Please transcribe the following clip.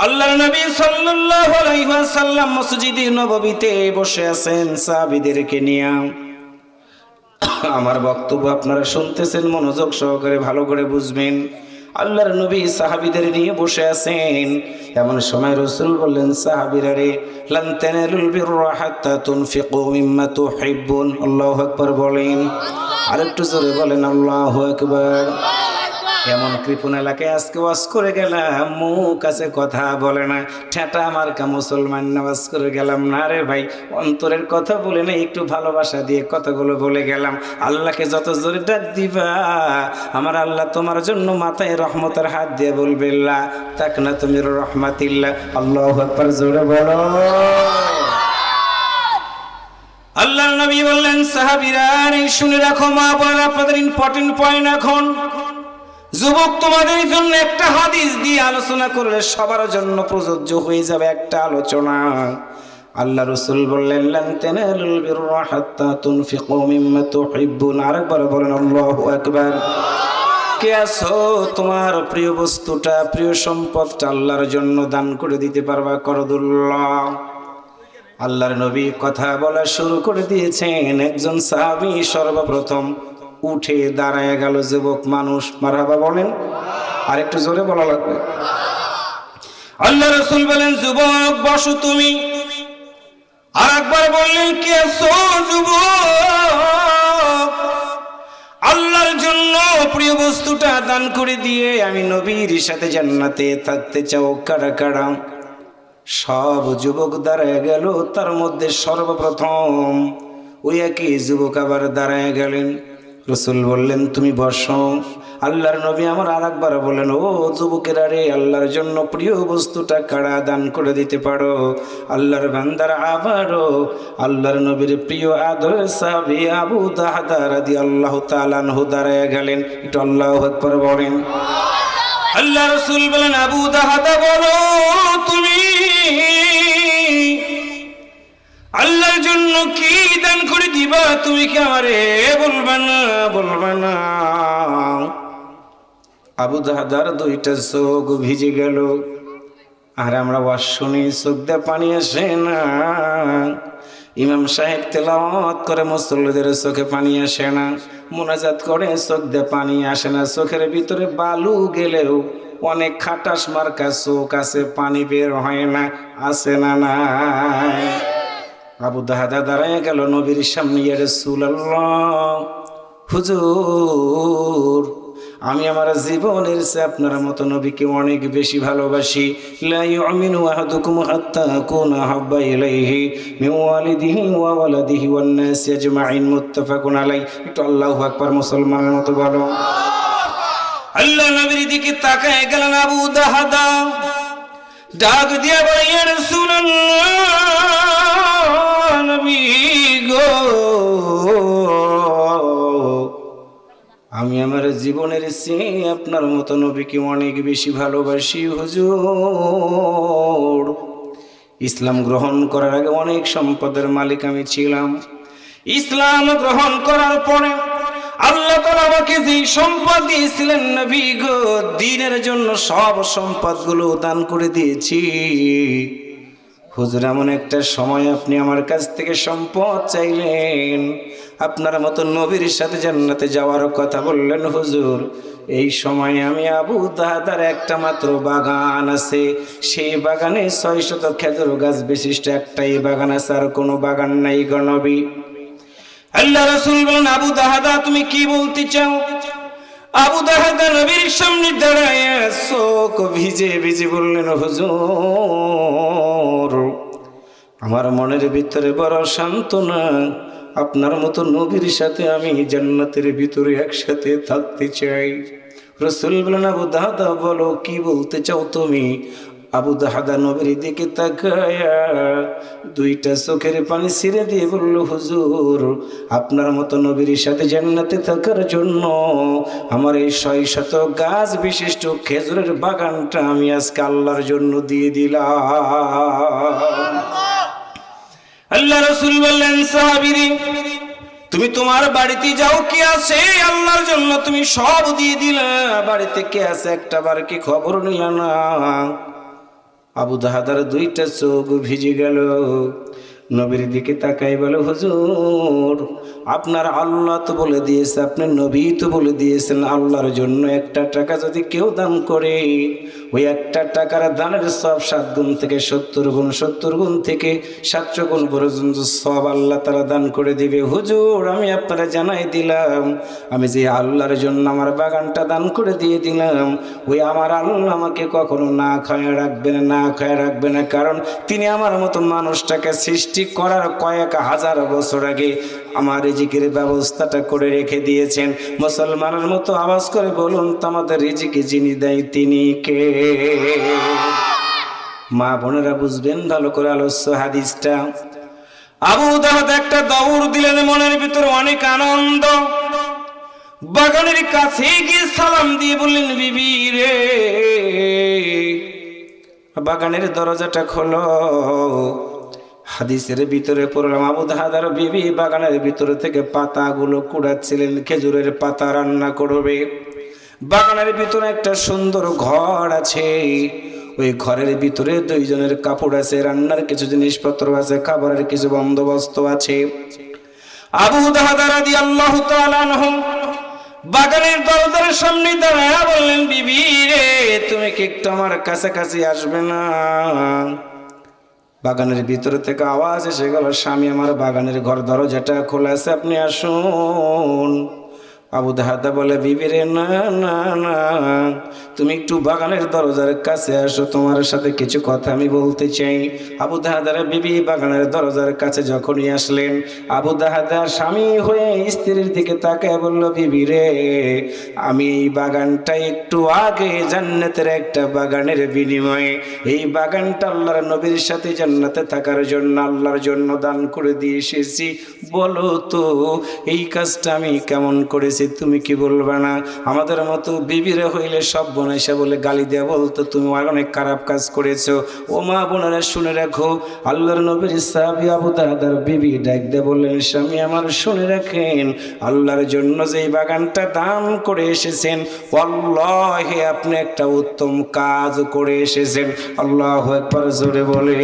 আল্লাহর নবী সাল্লাল্লাহু আলাইহি ওয়াসাল্লাম মসজিদে নববীতে বসে আছেন সাহাবীদেরকে নিয়ে। আমার বক্তব্য আপনারা শুনতেছেন, মনোযোগ সহকারে ভালো করে বুঝবেন। আল্লাহর নবী সাহাবীদের নিয়ে বসে আছেন। এমন সময় রাসূল বললেন, সাহাবীরা রে, লান তানালুল বিররা হাত্তা তুনফিকু মিম্মা তুহিব্বুন। আল্লাহু আকবার বলেন। আরেকটু জোরে বলেন আল্লাহু আকবার। এমন কৃপণ এলাকায় আজকে ওয়াজ করে গেলাম, মুখ আছে কথা বলে না, ঠেটা আমার কা মুসলমান নামাজ করে গেলাম না রে ভাই, অন্তরের কথা বলে না, একটু ভালোবাসা দিয়ে কথাগুলো বলে গেলাম। আল্লাহকে যত জোরে ডাক দিবা, আমার আল্লাহ তোমার জন্য মাথায় রহমতের হাত দিয়ে বলবে, লা তাকনা তুমি রহমাতিল্লাহ। আল্লাহু আকবার, জোরে বলো। আল্লাহর নবী বললেন, সাহাবীরা শুনে রাখো, মা বলেন আপনাদের ইম্পর্টেন্ট পয়েন্ট। এখন যুবক, তোমাদের জন্য একটা হাদিস দিয়ে আলোচনা করলে সবার জন্য প্রযোজ্য হয়ে যাবে একটা আলোচনা। আল্লাহ রাসূল বললেন, লান তানালুল বিররা হাত্তা তুনফিকু মিম্মা তুহিব্বুন। আরেকবার বলেন আল্লাহু আকবার। কে আছো তোমার প্রিয় বস্তুটা, প্রিয় সম্পদটা আল্লাহর জন্য দান করে দিতে পারবা? করদুল্লাহ। আল্লাহর নবী কথা বলা শুরু করে দিয়েছেন। একজন সাহাবী সর্বপ্রথম উঠে দাঁড়ায় গেল। যুবক মানুষ, মারহাবা বলেন। আর একটু জোরে বলা লাগবে। আল্লাহ রাসূল বলেন, যুবক বসো তুমি। আর একবার বললেন, কে আছো যুবক, আল্লাহর জন্য প্রিয় বস্তুটা দান করে দিয়ে আমি নবীর সাথে জান্নাতে থাকতে চাও? কারা কারা? সব যুবক দাঁড়ায় গেল। তার মধ্যে সর্বপ্রথম ওই একই যুবক আবার দাঁড়ায় গেলেন। রাসূল বললেন, তুমি বসো। আল্লাহর নবী আমার আরেকবার বললেন, ও যুবকেরা রে, আল্লাহর জন্য প্রিয় বস্তুটা কারা দান করে দিতে পারো? আল্লাহর বান্দারা আবারও আল্লাহর নবীর প্রিয় আদরের সাহাবী আবু দাহদা রাদিয়াল্লাহু তাআলা আনহু দাঁড়ায় গেলেন। একটু আল্লাহু আকবার বলেন। আল্লাহ রাসূল বলেন, আবু দাহদা বলো, তুমি আল্লাহর জন্য কি দান করে দিবা? তুমি কি আমারে বলবা না? বলবা না? আবু দাহদার দুইটা চোখ ভিজে গেল। আর আমরা ওয়াজ শুনি, চোখ দিয়ে পানি আসে না। ইমাম সাহেব তেলাওয়াত করে, মুসল্লিদের চোখে পানি আসে না। মুনাজাত করে, চোখ দিয়ে পানি আসে না। চোখের ভিতরে বালু গেলেও অনেক খাটাস মার্কা চোখ আছে, পানি বের হয় না। আছে না নাই? আবু দাহদা দাঁড়ায় গেল নবীর সামনে। ইয়া রাসূলুল্লাহ, হুজুর, আমি আমার জীবনের চেয়ে আপনার মতো নবীকে অনেক বেশি ভালোবাসি। লা ইউমিনু আহাদুকুম হাত্তা আকুনা হাব্বা ইলাইহি মিন ওয়ালিদিহি ওয়া ওয়ালাদিহি ওয়ান নাসি আজমাইন। মুত্তাফাকুন আলাইহি। একটু আল্লাহু আকবার মুসলমানের মতো বলো। আল্লাহ নবীর দিকে তাকায় গেলেন আবু দাহদা, ডাক দিয়া বলে, ইয়া রাসূলুল্লাহ, নবী গো, আমি আমার জীবনের চেয়ে আপনার মতো নবীকে অনেক বেশি ভালোবাসি হুজুর। ইসলাম গ্রহণ করার আগে অনেক সম্পদের মালিক আমি ছিলাম। ইসলাম গ্রহণ করার পরে আল্লাহ তাআলা আমাকে যে সম্পদ দিয়েছিলেন নবী গো, দ্বীনের জন্য সব সম্পদগুলো দান করে দিয়েছি। হুজুর, এমন একটা সময় আপনি আমার কাছ থেকে সম্পদ চাইলেন, আপনার মতো নবীর সাথে জান্নাতে যাওয়ার কথা বললেন। হুজুর, এই সময় আমি আবু দাহদার একটা মাত্র বাগান আছে, সেই বাগানে 600 খেজুর গাছ বিশিষ্ট একটাই বাগান আছে, আর কোনো বাগান নাই গো নবী। আল্লাহ রাসূল বলেন, আবু দাহদা তুমি কি বলতে চাও? আবু দাহদা নবীর সামনে দাঁড়ায় চোখ ভিজে ভিজে বললেন, হুজুর, আমার মনের ভিতরে বড় সান্ত্বনা, আপনার মতো নবীর সাথে আমি জান্নাতের ভিতরে একসাথে থাকতে চাই। রাসূল বলেন, আবু দাহদা বলো, কি বলতে চাও তুমি? আবু দাহদা নবীর দিকে তাকায়া দুইটা চোখের পানি ছিঁড়ে দিয়ে বলল, হুজুর, আপনার মতো নবীর সাথে জান্নাতে থাকার জন্য আমার এই 600 গাছ বিশিষ্ট খেজুরের বাগানটা আমি আজকে আল্লাহর জন্য দিয়ে দিলাম। আল্লাহ রাসূল বললেন, সাহাবীরে, তুমি তোমার বাড়িতে যাও, কে আছে আল্লাহর জন্য তুমি সব দিয়ে দিলা, বাড়িতে কে আছে একটা বার কি খবর নিলা না? আবু দাহাদার দুইটা চোখ ভিজে গেল। নবীর দিকে তাকাই বলে, হুজুর আপনার আল্লাহ তো বলে দিয়েছে, আপনি নবী তো বলে দিয়েছেন, আল্লাহর জন্য একটা টাকা যদি কেউ দান করে ওই একটা টাকার দানের সব 7 গুণ থেকে 70 গুণ, 70 গুণ থেকে 700 গুণ পর্যন্ত সব আল্লাহ তাআলা দান করে দিবে। হুজুর আমি আপনারা জানাই দিলাম, আমি যে আল্লাহর জন্য আমার বাগানটা দান করে দিয়ে দিলাম, ওই আমার আল্লাহ আমাকে কখনো না খায় রাখবে না, না খায় রাখবে না। কারণ তিনি আমার মতো মানুষটাকে সৃষ্টি করার কয়েক হাজার বছর আগে আমার রিজিকের ব্যবস্থাটা করে রেখে দিয়েছেন। মুসলমানের মতো আওয়াজ করে বলুন তো, আমাদের রিজিকে যিনি দেয় তিনি কে? মা বোনেরা বুঝবেন ভালো করে আলোচ্য হাদিসটা। আবু দাহাদ একটা দৌড় দিলেন, মনের ভিতরে অনেক আনন্দ। বাগানের কাছে গিয়ে সালাম দিয়ে বললেন, বিবি রে বাগানের দরজাটা খোলো। হাদিসের ভিতরে পড়লাম আবু দাহাদার বিবি বাগানের ভিতরে থেকে পাতাগুলো কুড়াচ্ছিলেন, খেজুরের পাতা রান্না করবে। বাগানের ভিতরে একটা সুন্দর ঘর আছে, ওই ঘরের ভিতরে 2 জনের কাপড় আছে, রান্নার কিছু জিনিসপত্র আছে, খাবারের কিছু বন্দোবস্ত আছে। আবু দাহাদা রাদিয়াল্লাহু তাআলা আনহু বাগানের দরজার সামনে দাঁড়ায়া বললেন, বিবি রে তুমি কি একটু আমার কাছাকাছি আসবে না? বাগানের ভিতরে থেকে আওয়াজ এসে গেল, স্বামী আমার বাগানের ঘর দরজাটা খোলা আছে, আপনি আসুন। আবু দাহাদা বলে, বিবি রে না না না, তুমি একটু বাগানের দরজার কাছে আসো, তোমার সাথে কিছু কথা আমি বলতে চাই। আবু দাহাদার বিবি বাগানের দরজার কাছে যখনই আসলেন, আবু দাহাদা স্বামী হয়ে স্ত্রীর দিকে তাকায় বলল, বিবি রে আমি এই বাগানটা একটু আগে জান্নাতের একটা বাগানের বিনিময়ে এই বাগানটা আল্লাহর নবীর সাথে জান্নাতে থাকার জন্য আল্লাহর জন্য দান করে দিয়ে এসেছি, বলো তো এই কাজটা আমি কেমন করেছি? তুমি কি বলবে না? আমাদের মতো বিবিরে হইলে সব বোনেসা বলে গালি দেয়া বলতো, তুমি অনেক খারাপ কাজ করেছো। ও মা বোনেরা শুনে রাখো, আল্লাহর নবীর সাহাবী আবু দাহাদার বিবি ডাক দিয়ে বললেন, স্বামী আমার শুনে রাখেন, আল্লাহর জন্য যেই বাগানটা দান করে এসেছেন, আল্লাহে আপনি একটা উত্তম কাজ করে এসেছেন। আল্লাহু আকবার, জোরে বলে।